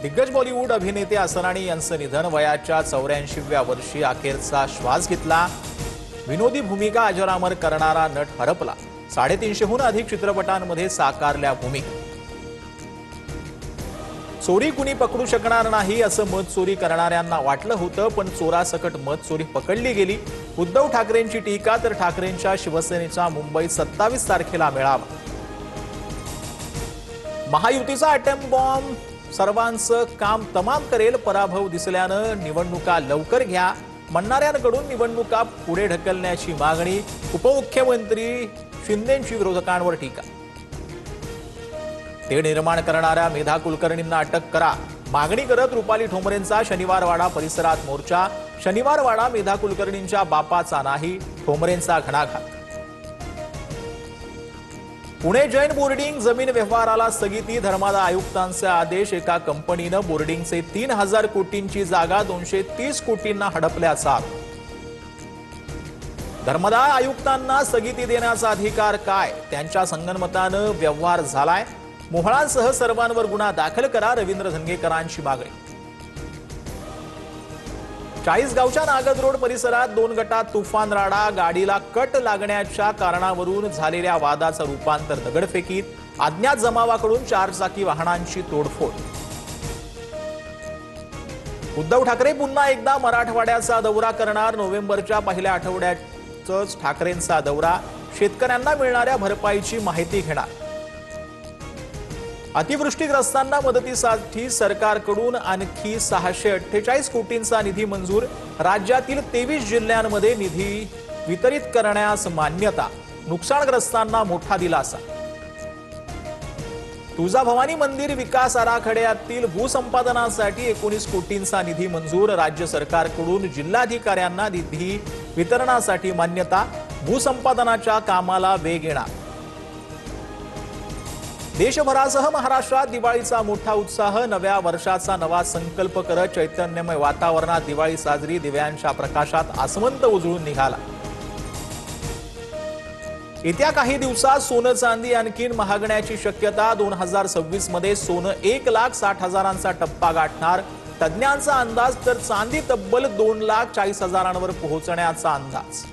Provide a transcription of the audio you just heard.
दिग्गज बॉलिवूड अभिनेते असरानी यांचं निधन, वयाच्या 84व्या वर्षी अखेरचा श्वास घेतला। विनोदी भूमिका अजरामर करणारा नट हरपला। 350हून अधिक चित्रपटांमध्ये साकारल्या भूमिका। चोरी कुणी पकडू शकणार नाही असं मत चोरी करणाऱ्यांना वाटलं होतं, पण चोरासकट मत चोरी पकडली गेली। उद्धव ठाकरेंची टीका, तर ठाकरेंच्या शिवसेनेचा मुंबईत 27 तारखेला मेळावा। महायुतीचा अटॅम्प बॉम्ब सर्वांचं काम तमाम करेल, पराभव दिसल्यानं निवडणुका लवकर घ्या म्हणणाऱ्यांकडून निवडणुका पुढे ढकलण्याची मागणी। उपमुख्यमंत्री शिंदेंची विरोधकांवर टीका। ते निर्माण करणाऱ्या मेधा कुलकर्णींना अटक करा मागणी करत रुपाली ठोंबरेंचा शनिवारवाडा परिसरात मोर्चा। शनिवारवाडा मेधा कुलकर्णींच्या बापाचा नाही, ठोंबरेंचा घणाघात। पुणे जैन बोर्डिंग जमीन व्यवहाराला स्थगिती, धर्मादाय आयुक्तांचे आदेश। एका कंपनीनं बोर्डिंगचे 3000 कोटींची जागा 230 कोटींना हडपल्याचा आरोप। धर्मादाय आयुक्तांना स्थगिती देण्याचा अधिकार काय? त्यांच्या संगनमतानं व्यवहार झालाय। मोहळांसह सर्वांवर गुन्हा दाखल करा, रवींद्र धनगेकरांची मागणी। चाळीसगावच्या नागद रोड परिसरात 2 गटात तुफान राडा, गाडीला कट लागण्याच्या कारणावरून झालेल्या वादाचं रूपांतर दगडफेकीत। अज्ञात जमावाकडून 4 चाकी वाहनांची तोडफोड। उद्धव ठाकरे पुन्हा एकदा मराठवाड्याचा दौरा करणार, नोव्हेंबरच्या पहिल्या आठवड्यातच ठाकरेंचा दौरा। शेतकऱ्यांना मिळणाऱ्या भरपाईची माहिती घेणार। अतिवृष्टीग्रस्तांना मदतीसाठी सरकारकडून आणखी 648 कोटींचा निधी मंजूर। राज्यातील 23 जिल्ह्यांमध्ये निधी वितरित करण्यास मान्यता, नुकसानग्रस्तांना मोठा दिलासा। तुळजाभवानी मंदिर विकास आराखड्यातील भूसंपादनासाठी 19 कोटींचा निधी मंजूर। राज्य सरकारकडून जिल्हाधिकाऱ्यांना निधी वितरणासाठी मान्यता, भूसंपादनाच्या कामाला वेग येणार। देशभरासह महाराष्ट्रात दिवाळीचा मोठा उत्साह, नव्या वर्षाचा नवा संकल्प करत चैतन्यमय वातावरणात दिवाळी साजरी। दिव्यांच्या प्रकाशात आसमंत उजळून निघाला। येत्या काही दिवसात सोनं चांदी आणखी महागण्याची शक्यता। 2026 मध्ये सोनं 1,60,000चा टप्पा गाठणार तज्ञांचा अंदाज, तर चांदी तब्बल 2,40,000वर पोहोचण्याचा अंदाज।